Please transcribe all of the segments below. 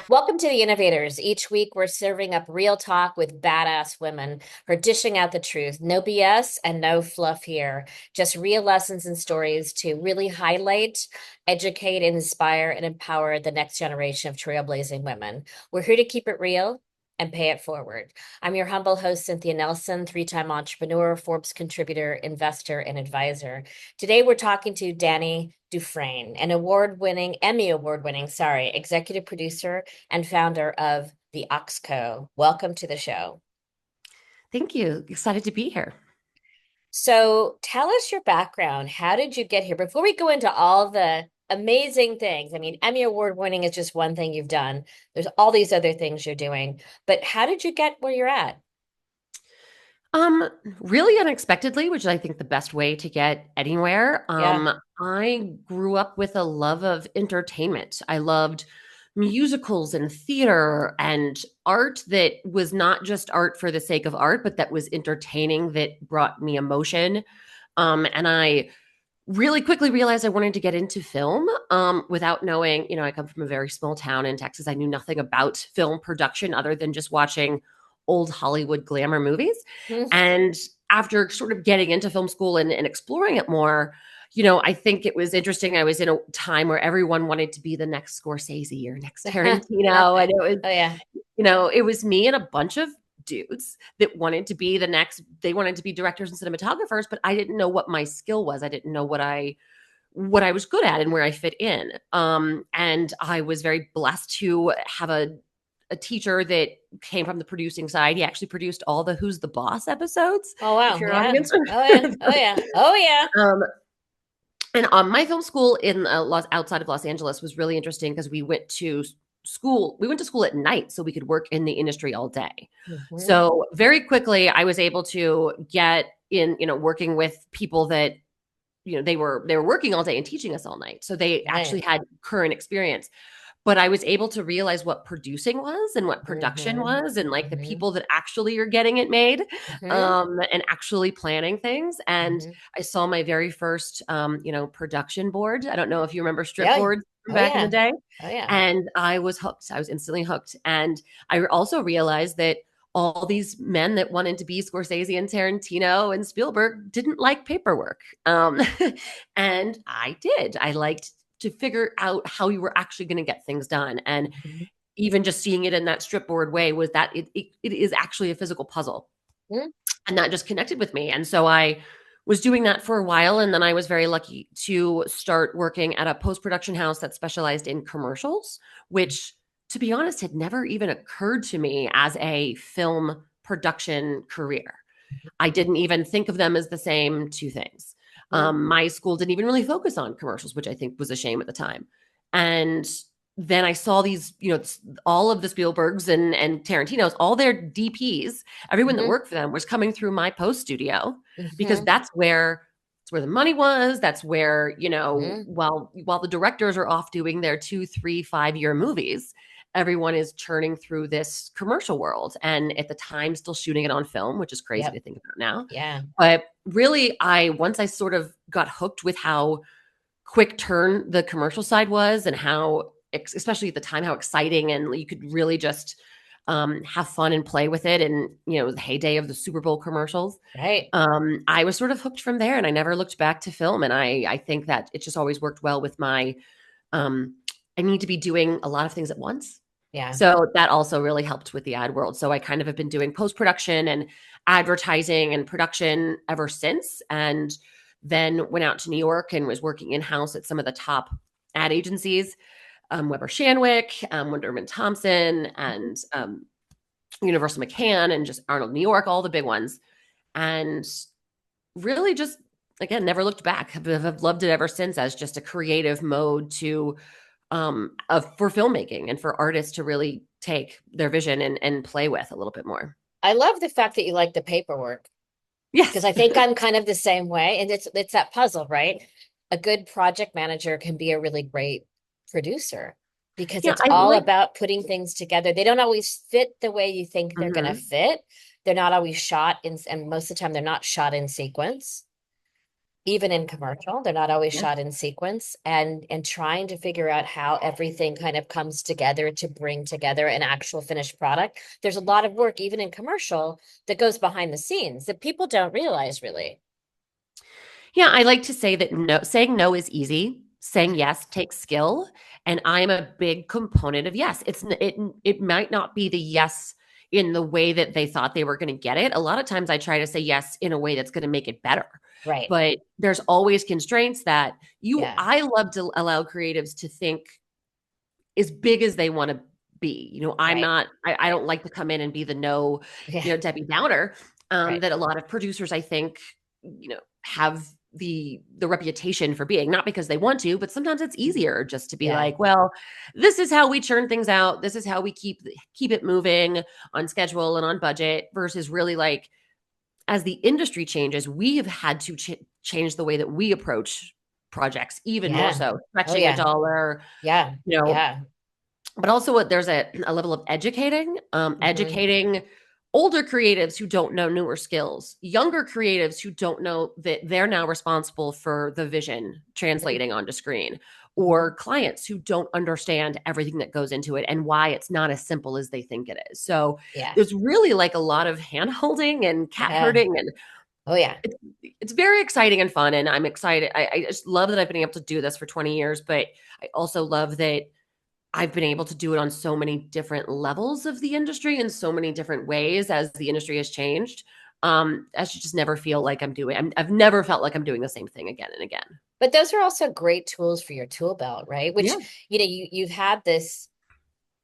Welcome to the Innovators. Each week, we're serving up real talk with badass women who are dishing out the truth. No BS and no fluff here. Just real lessons and stories to really highlight, educate, inspire, and empower the next generation of trailblazing women. We're here to keep it real and pay it forward. I'm your humble host, Cynthia Nelson, three-time entrepreneur, Forbes contributor, investor, and advisor. Today, we're talking to Dani Dufresne, an Emmy award-winning, executive producer and founder of the Oxco. Welcome to the show. Thank you. Excited to be here. So tell us your background. How did you get here? Before we go into all the amazing things, I mean, Emmy award winning is just one thing you've done. There's all these other things you're doing, but how did you get where you're at? Um, Really unexpectedly, which is, I think, the best way to get anywhere. Yeah. I grew up with a love of entertainment. I loved musicals and theater and art that was not just art for the sake of art, but that was entertaining, that brought me emotion. And I really quickly realized I wanted to get into film without knowing, I come from a very small town in Texas. I knew nothing about film production other than just watching old Hollywood glamour movies. Hmm. And after sort of getting into film school and exploring it more, I think it was interesting. I was in a time where everyone wanted to be the next Scorsese or next Tarantino. And it was, Oh yeah. it was me and a bunch of dudes that wanted to be they wanted to be directors and cinematographers, but I didn't know what my skill was. I didn't know what I was good at and where I fit in. And I was very blessed to have a teacher that came from the producing side. He actually produced all the Who's the Boss episodes. Oh If wow. your Yeah. audience Oh yeah. Oh remembers. yeah. Oh yeah. um, and my film school in outside of Los Angeles was really interesting because we went to school. We went to school at night so we could work in the industry all day. Mhm. So very quickly, I was able to get in, working with people that they were working all day and teaching us all night. So they actually Right. had current experience, but I was able to realize what producing was and what production Hmm. was and like the Hmm. people that actually are getting it made, Hmm. and actually planning things. And Hmm. I saw my very first, production board. I don't know if you remember strip Yeah. boards from Oh back in the yeah. day. Oh yeah. And I was hooked. I was instantly hooked. And I also realized that all these men that wanted to be Scorsese and Tarantino and Spielberg didn't like paperwork. And I did. I liked to figure out how you were actually going to get things done. And Mhm. even just seeing it in that strip board way was that it is actually a physical puzzle. Mhm. And that just connected with me. And so I was doing that for a while. And then I was very lucky to start working at a post production house that specialized in commercials, which, to be honest, had never even occurred to me as a film production career. I didn't even think of them as the same two things. Mhm. My school didn't even really focus on commercials, which I think was a shame at the time. And then I saw these, all of the Spielbergs and Tarantino's, all their DPs, everyone that Mhm. worked for them was coming through my post studio because Mhm. that's where the money was. That's where, Mhm. while the directors are off doing their 2, 3, 5 year movies, everyone is churning through this commercial world. And at the time, still shooting it on film, which is crazy Yep. to think about now. Yeah. But really, once I sort of got hooked with how quick turn the commercial side was and how, especially at the time, how exciting and you could really just have fun and play with it. And, the heyday of the Super Bowl commercials. Right. I was sort of hooked from there and I never looked back to film. And I think that it just always worked well with um, I need to be doing a lot of things at once. Yeah. So that also really helped with the ad world. So I kind of have been doing post production and advertising and production ever since. And then went out to New York and was working in house at some of the top ad agencies, Weber Shandwick, Wunderman Thompson, Mhm. and Universal McCann, and just Arnold New York, all the big ones. And really just, again, never looked back. Have loved it ever since as just a creative mode to for filmmaking and for artists to really take their vision and play with a little bit more. I love the fact that you like the paperwork because Yes. I think I'm kind of the same way. And it's that puzzle, right? A good project manager can be a really great producer because Yeah, it's I all like. about putting things together. They don't always fit the way you think they're going to Mhm. fit. They're not always shot in, and most of the time they're not shot in sequence. even in commercial, they're not always Yeah. shot in sequence, and trying to figure out how everything kind of comes together to bring together an actual finished product. There's a lot of work even in commercial that goes behind the scenes that people don't realize really. Yeah, I like to say that no, saying no is easy. Saying yes takes skill, and I'm a big component of yes. It might not be the yes in the way that they thought they were going to get it. A lot of times I try to say yes in a way that's going to make it better. Right. But there's always constraints that you Yeah. I love to allow creatives to think as big as they want to be. I'm Right. not I Right. don't like to come in and be the no, Yeah. Debbie Downer, Right. that a lot of producers I think, have the reputation for being, not because they want to, but sometimes it's easier just to be Yeah. like, well, this is how we churn things out. This is how we keep it moving on schedule and on budget versus really like as the industry changes, we have had to change the way that we approach projects even more Yeah. so, Oh stretching a yeah. dollar, Yeah. you know, Yeah. but also there's a level of Hmm. educating older creatives who don't know newer skills, younger creatives who don't know that they're now responsible for the vision Hmm. translating onto screen, Hmm. or clients who don't understand everything that goes into it and why it's not as simple as they think it is. So Yeah. there's really like a lot of hand holding and cat Yeah. herding, and Oh yeah. it's, it's very exciting and fun. And I'm excited. I just love that I've been able to do this for 20 years, but I also love that I've been able to do it on so many different levels of the industry in so many different ways as the industry has changed. I should just never feel like I've never felt like I'm doing the same thing again and again. But those are also great tools for your tool belt, right? Which, Yeah. you've had this,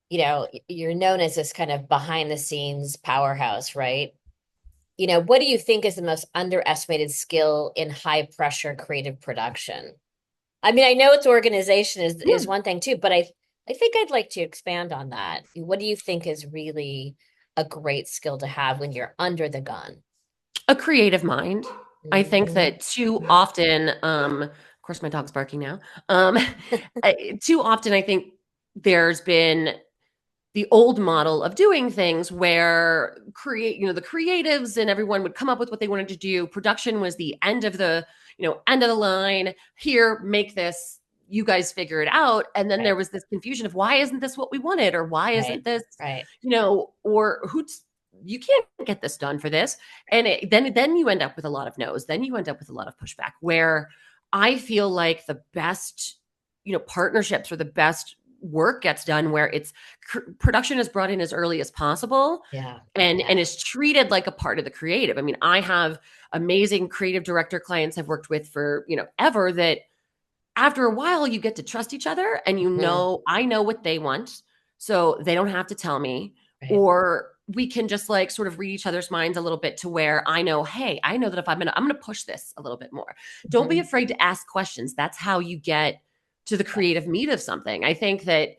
you're known as this kind of behind the scenes powerhouse, right? What do you think is the most underestimated skill in high pressure creative production? I mean, I know it's organization is Yeah. one thing too, but I think I'd like to expand on that. What do you think is really a great skill to have when you're under the gun? A creative mind. I think Hmm. that too often, of course, my dog's barking now. Um, too often, I think there's been the old model of doing things where the creatives and everyone would come up with what they wanted to do. Production was the end of the line. Here, make this, you guys figure it out. And then there Right, was this confusion of why isn't this what we wanted, or why right, isn't this, right. or who's you can't get this done for this. And then you end up with a lot of no's. Then you end up with a lot of pushback, where I feel like the best partnerships or the best work gets done where production is brought in as early as possible, Yeah, and yeah. is treated like a part of the creative. I mean, I have amazing creative director clients I've worked with for, ever, that after a while you get to trust each other, and Hmm. I know what they want, so they don't have to tell me, Right. or we can just like sort of read each other's minds a little bit to where I know, hey, I know that if I'm going to push this a little bit more. Don't be Hmm. afraid to ask questions. That's how you get to the Yeah. creative meat of something. I think that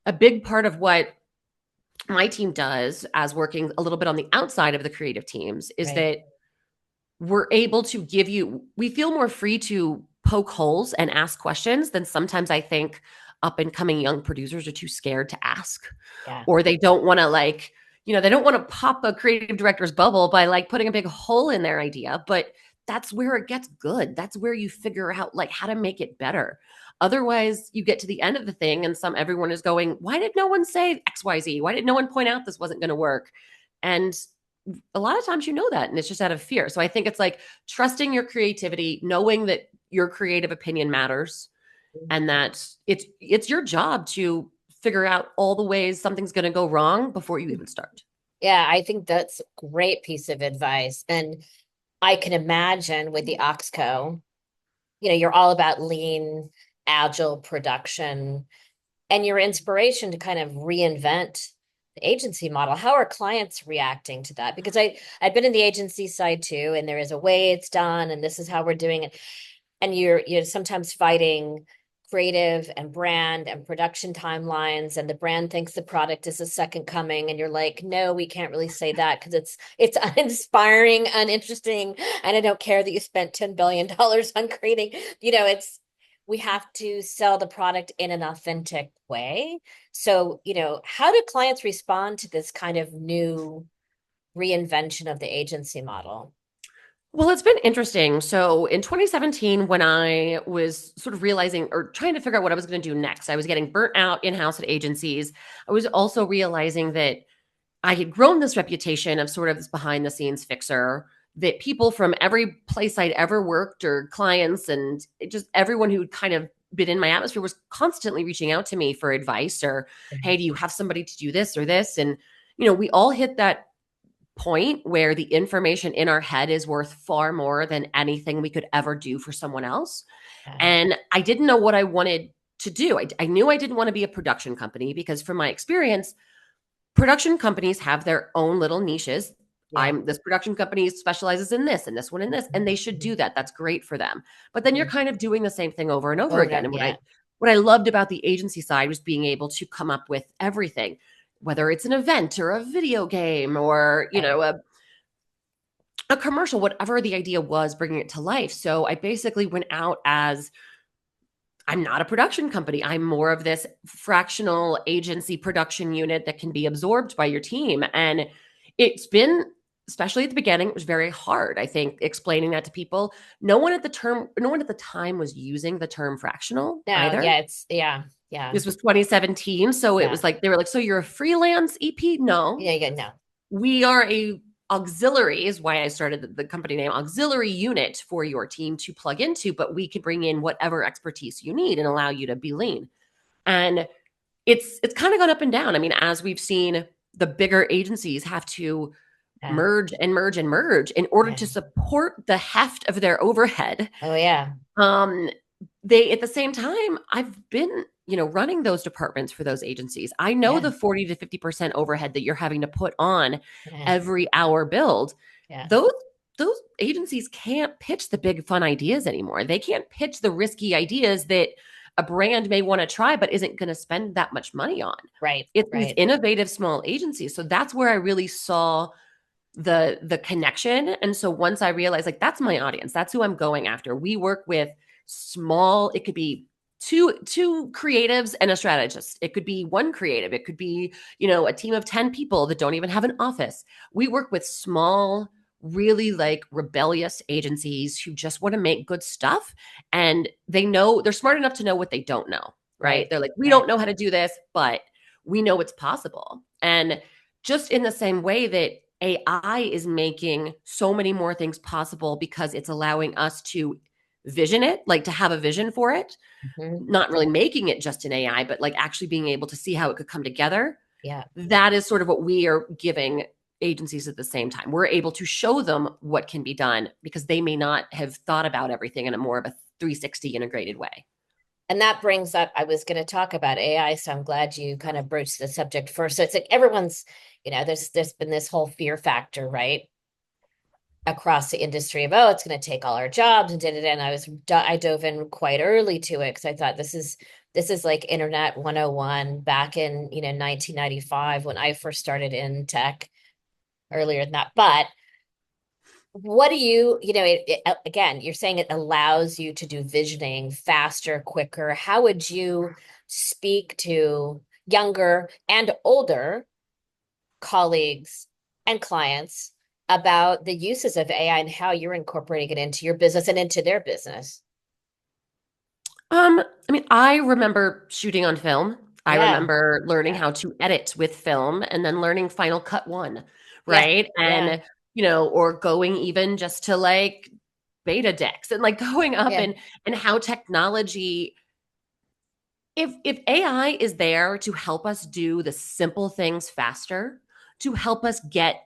a big part of what my team does, as working a little bit on the outside of the creative teams, is Right. that we're able to we feel more free to poke holes and ask questions than sometimes I think up and coming young producers are too scared to ask, Yeah. or they don't want to they don't want to pop a creative director's bubble by like putting a big hole in their idea. But that's where it gets good. That's where you figure out like how to make it better. Otherwise, you get to the end of the thing and everyone is going, why did no one say XYZ? Why did no one point out this wasn't going to work? And a lot of times that, and it's just out of fear. So I think it's like trusting your creativity, knowing that your creative opinion matters, and that it's your job to figure out all the ways something's going to go wrong before you even start. Yeah, I think that's a great piece of advice. And I can imagine with the Oxco, you're all about lean, agile production and your inspiration to kind of reinvent the agency model. How are clients reacting to that? Because I've been in the agency side too, and there is a way it's done, and this is how we're doing it. And you're sometimes fighting creative and brand and production timelines, and the brand thinks the product is a second coming, and you're like, no, we can't really say that because it's uninspiring, uninteresting, and I don't care that you spent $10 billion on creating, it's we have to sell the product in an authentic way. So, how do clients respond to this kind of new reinvention of the agency model? Well, it's been interesting. So in 2017, when I was sort of realizing or trying to figure out what I was going to do next, I was getting burnt out in house at agencies. I was also realizing that I had grown this reputation of sort of this behind the scenes fixer that people from every place I'd ever worked or clients and just everyone who'd kind of been in my atmosphere was constantly reaching out to me for advice or, hey, do you have somebody to do this or this? And, we all hit that point where the information in our head is worth far more than anything we could ever do for someone else. Yeah. And I didn't know what I wanted to do. I knew I didn't want to be a production company because, from my experience, production companies have their own little niches. Yeah. This production company specializes in this and this one in this, and they should do that. That's great for them. But then you're kind of doing the same thing over and over Oh, no, again. And yeah. what I loved about the agency side was being able to come up with everything, whether it's an event or a video game or, Right. a commercial, whatever the idea was, bringing it to life. So I basically went out as I'm not a production company. I'm more of this fractional agency production unit that can be absorbed by your team. And it's been, especially at the beginning, it was very hard, I think, explaining that to people. No one at the time was using the term fractional No, either. yeah, yeah, yeah, This was 2017. So it yeah, was like, they were like, so you're a freelance EP? No, yeah, yeah, no, we are a auxiliary is why I started the company name auxiliary unit for your team to plug into, but we can bring in whatever expertise you need and allow you to be lean. And it's kind of gone up and down. I mean, as we've seen the bigger agencies have to yeah, merge and merge and merge in order yeah. to support the heft of their overhead. Oh, yeah, Um, they at the same time, I've been, running those departments for those agencies. I know yeah, the 40 to 50% overhead that you're having to put on yeah, every hour build. yeah, Those agencies can't pitch the big fun ideas anymore. They can't pitch the risky ideas that a brand may want to try but isn't going to spend that much money on. right, It's these right, innovative small agencies. So that's where I really saw the connection. And so once I realized like that's my audience, that's who I'm going after. We work with small, it could be two creatives and a strategist. It could be one creative. It could be, a team of 10 people that don't even have an office. We work with small, really like rebellious agencies who just want to make good stuff, and they're smart enough to know what they don't know, right? right, They're like, we right, don't know how to do this, but we know it's possible. And just in the same way that AI is making so many more things possible because it's allowing us to vision it, like to have a vision for it, hmm, not really making it just an AI, but like actually being able to see how it could come together. yeah. That is sort of what we are giving agencies at the same time. We're able to show them what can be done because they may not have thought about everything in a more of a 360 integrated way. And that brings up, I was going to talk about AI, so I'm glad you kind of broached the subject first. So it's like everyone's, there's been this whole fear factor, right? Across the industry of, oh, it's going to take all our jobs and da da da. And I dove in quite early to it because I thought this is like internet 101 back in 1995 when I first started in tech, earlier than that. But what do again, you're saying it allows you to do visioning faster, quicker. How would you speak to younger and older colleagues and clients about the uses of AI and how you're incorporating it into your business and into their business? I mean, I remember shooting on film. I Yeah, remember learning yeah, how to edit with film and then learning Final Cut 1, yeah, right? yeah, And, or going even just to like beta decks and like going up yeah, and how technology, if AI is there to help us do the simple things faster, to help us get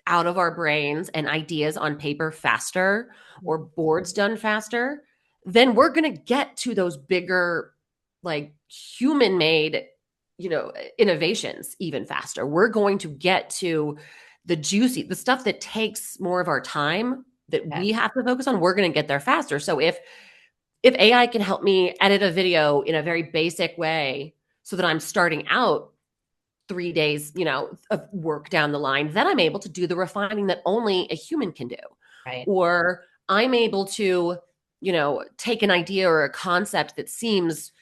out of our brains and ideas on paper faster or boards done faster, then we're going to get to those bigger, like human made, innovations even faster. We're going to get to the stuff that takes more of our time that yeah, we have to focus on. We're going to get there faster. So if AI can help me edit a video in a very basic way so that I'm starting out 3 days, of work down the line, then I'm able to do the refining that only a human can do. right, Or I'm able to, take an idea or a concept that seems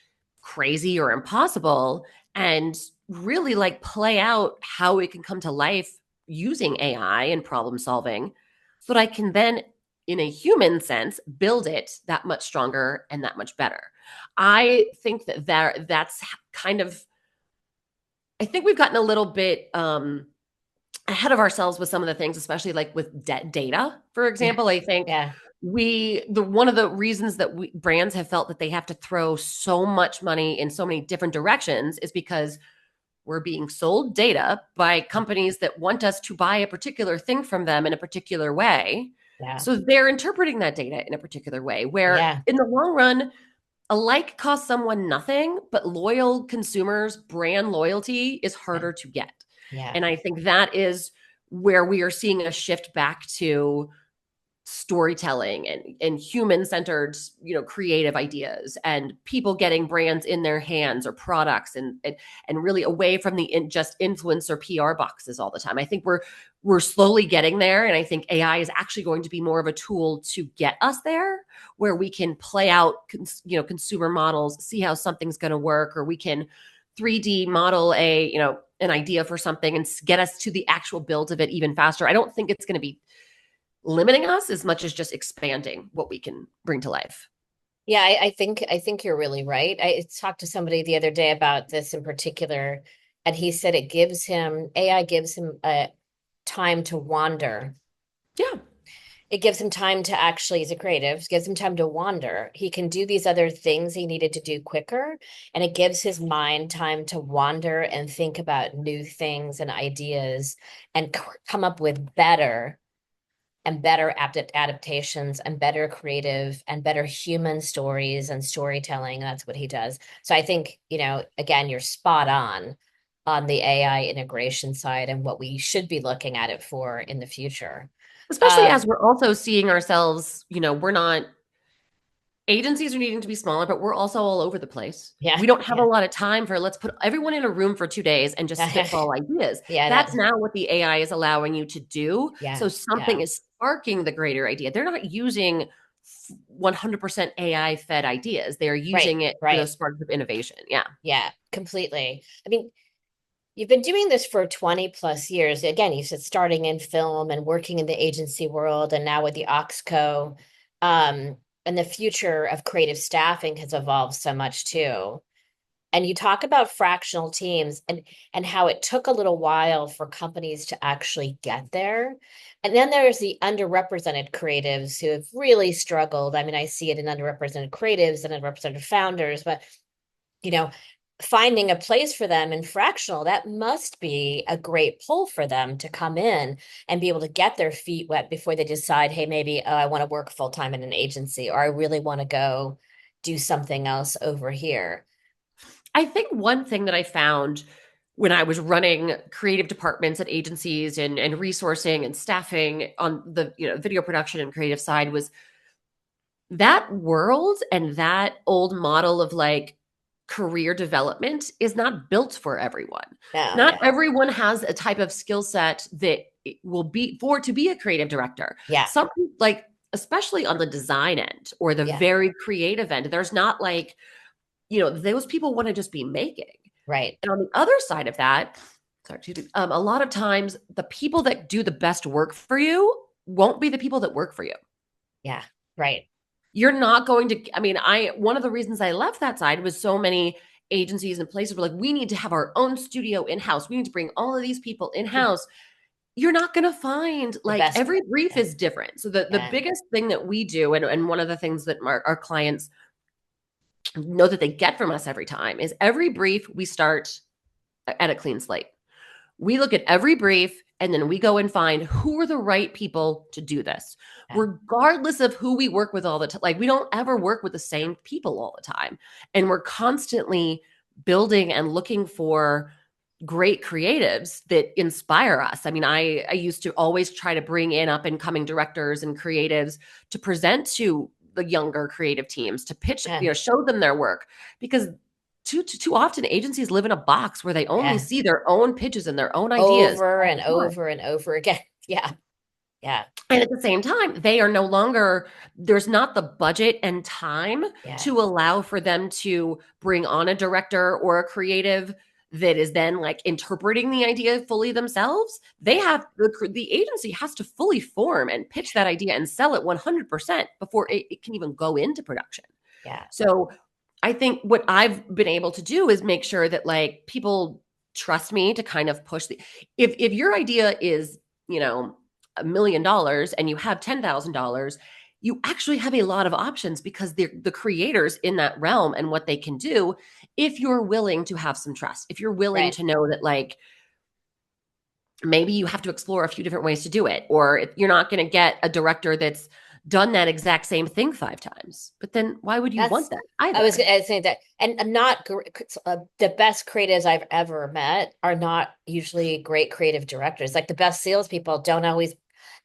crazy or impossible and really like play out how it can come to life using AI and problem solving so that I can then in a human sense, build it that much stronger and that much better. I think that's kind of, I think we've gotten a little bit ahead of ourselves with some of the things, especially like with data, for Yeah. example. I think Yeah. the one of the reasons that brands have felt that they have to throw so much money in so many different directions is because we're being sold data by companies that want us to buy a particular thing from them in a particular way. Yeah. So they're interpreting that data in a particular way, where Yeah. in the long run, a like costs someone nothing, but loyal consumers, brand loyalty is Yeah. harder to get. Yeah. And I think that is where we are seeing a shift back to storytelling and human centered, creative ideas, and people getting brands in their hands or products, and really away from the just influencer PR boxes all the time. I think we're slowly getting there, and I think AI is actually going to be more of a tool to get us there, where we can play out consumer models, see how something's going to work, or we can 3D model an idea for something and get us to the actual build of it even faster. I don't think it's going to be limiting us as much as just expanding what we can bring to life. Yeah, I think you're really right. I talked to somebody the other day about this in particular, and he said AI gives him a time to wander. Yeah. It gives him time to actually, as a creative, gives him time to wander. He can do these other things he needed to do quicker, and it gives his mind time to wander and think about new things and ideas and come up with better and better adaptations and better creative and better human stories and storytelling. That's what he does. So I think, again, you're spot on the AI integration side and what we should be looking at it for in the future. Especially Uh, as we're also seeing ourselves, we're not, agencies are needing to be smaller, but we're also all over the place. yeah, We don't have a yeah. lot of time for let's put everyone in a room for 2 days and just spitball ideas. Yeah, That's now what the AI is allowing you to do. So yeah, something yeah. is sparking the greater idea. They're not using 100% AI fed ideas. They're Right, using it for right. those sparks of innovation. Yeah. Yeah, completely. I mean, you've been doing this for 20 plus years. Again, you said starting in film and working in the agency world and now with the Oxco. Um, and the future of creative staffing has evolved so much too. And you talk about fractional teams and how it took a little while for companies to actually get there. And then there's the underrepresented creatives who have really struggled. I mean, I see it in underrepresented creatives and underrepresented founders, but you know, finding a place for them in fractional, that must be a great pull for them to come in and be able to get their feet wet before they decide, hey, maybe I want to work full time in an agency, or I really want to go do something else over here. I think one thing that I found when I was running creative departments at agencies and resourcing and staffing on the video production and creative side was that world and that old model of like career development is not built for everyone. Oh, Not yeah. everyone has a type of skill set that it will be for to be a creative director. Yeah. Some, like, especially on the design end or the Yeah. very creative end, there's not like, those people want to just be making. Right. And on the other side of that, sorry, excuse me, a lot of times the people that do the best work for you won't be the people that work for you. Yeah. Right. You're not going to, I mean, one of the reasons I left that side was so many agencies and places were like, we need to have our own studio in-house. We need to bring all of these people in-house. You're not going to find, The like, best every one. brief Yeah. is different. So the Yeah. biggest thing that we do, and one of the things that our clients know that they get from us every time, is every brief we start at a clean slate. We look at every brief and then we go and find who are the right people to do this, Yeah. regardless of who we work with all the time. Like, we don't ever work with the same people all the time. And we're constantly building and looking for great creatives that inspire us. I mean, I used to always try to bring in up and coming directors and creatives to present to the younger creative teams, to pitch, Yeah. show them their work, because too often agencies live in a box where they only Yeah. see their own pitches and their own ideas Over all and the time. over and over again. Yeah. Yeah. And at the same time, they are no longer, there's not the budget and time Yeah. to allow for them to bring on a director or a creative that is then like interpreting the idea fully themselves. They have the agency has to fully form and pitch that idea and sell it 100% before it can even go into production. Yeah. So I think what I've been able to do is make sure that like people trust me to kind of push the if your idea is, you know, $1 million and you have $10,000, you actually have a lot of options because they're the creators in that realm and what they can do if you're willing to have some trust. If you're willing Right. to know that like maybe you have to explore a few different ways to do it, or if you're not going to get a director that's done that exact same thing 5 times. But then why would you want That's, that I was either? gonna say that, and I'm not the best creatives I've ever met are not usually great creative directors. Like the best salespeople don't always,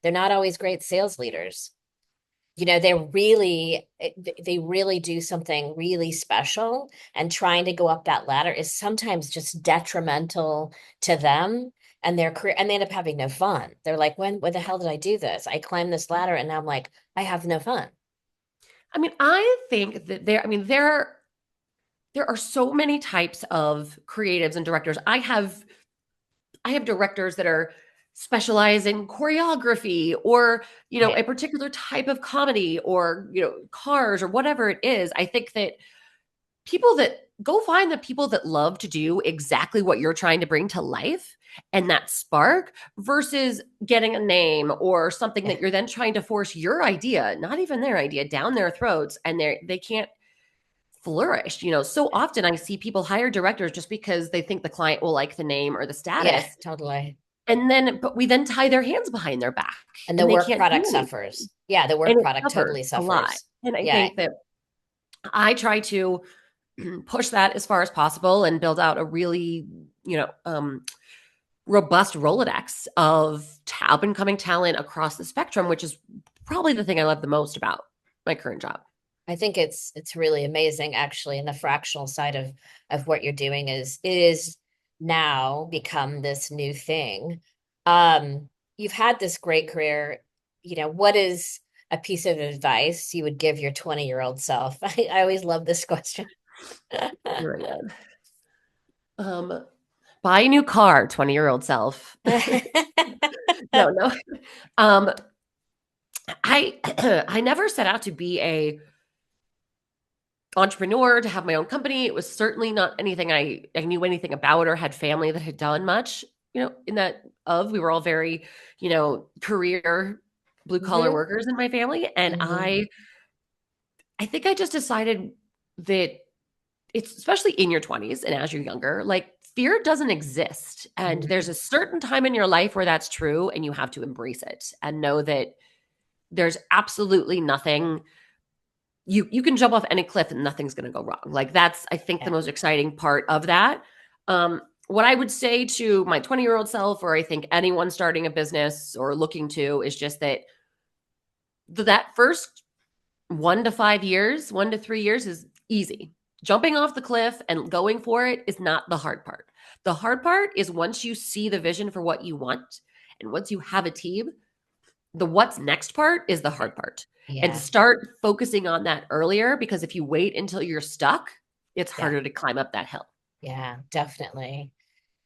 they're not always great sales leaders. You know, they really do something really special, and trying to go up that ladder is sometimes just detrimental to them and their career, and they end up having no fun. They're like, when the hell did I do this? I climbed this ladder and now I'm like, I have no fun. I mean, I think that there are so many types of creatives and directors. I have directors that are specialize in choreography or, you know, Right. a particular type of comedy or, you know, cars or whatever it is. I think that people that go find the people that love to do exactly what you're trying to bring to life and that spark versus getting a name or something Yeah. that you're then trying to force your idea, not even their idea, down their throats and they can't flourish. You know, so often I see people hire directors just because they think the client will like the name or the Yeah, status. totally. And then, but we then tie their hands behind their back And the and they work can't do product anything. suffers. Yeah, the And work it product suffers totally a lot. suffers. And I Yeah. think that I try to push that as far as possible and build out a really, you know, robust Rolodex of up and coming talent across the spectrum, which is probably the thing I love the most about my current job. I think it's really amazing actually, and the fractional side of what you're doing is it is now become this new thing. You've had this great career. You know, what is a piece of advice you would give your 20-year-old self? I always love this question. Oh my God. Um, buy a new car, 20-year-old self. No, no. Um, I I never set out to be a entrepreneur, to have my own company. It was certainly not anything I knew anything about or had family that had done much, you know, in that of we were all very, you know, career blue collar hmm workers in my family. And hmm I think I just decided that it's especially in your 20s and as you're younger, like fear doesn't exist. And there's a certain time in your life where that's true and you have to embrace it and know that there's absolutely nothing you can jump off any cliff and nothing's going to go wrong. Like that's I think the Yeah. most exciting part of that. What I would say to my 20-year-old self, or I think anyone starting a business or looking to, is just that that first 1 to 5 years, 1 to 3 years is easy. Jumping off the cliff and going for it is not the hard part. The hard part is once you see the vision for what you want and once you have a team, the what's next part is the hard part. And to Yeah. start focusing on that earlier, because if you wait until you're stuck, it's Yeah. harder to climb up that hill. Yeah, definitely.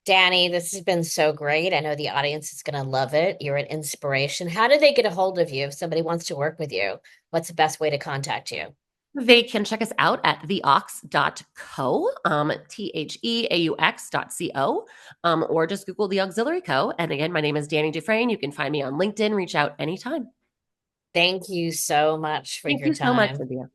Danny, this has been so great. I know the audience is going to love it. You're an inspiration. How do they get a hold of you if somebody wants to work with you? What's the best way to contact you? They can check us out at theaux.co, theaux.co, or just Google the Auxiliary Co. And again, my name is Dani Dufresne. You can find me on LinkedIn. Reach out anytime. Thank you so much for Thank your you so much, time. Cynthia.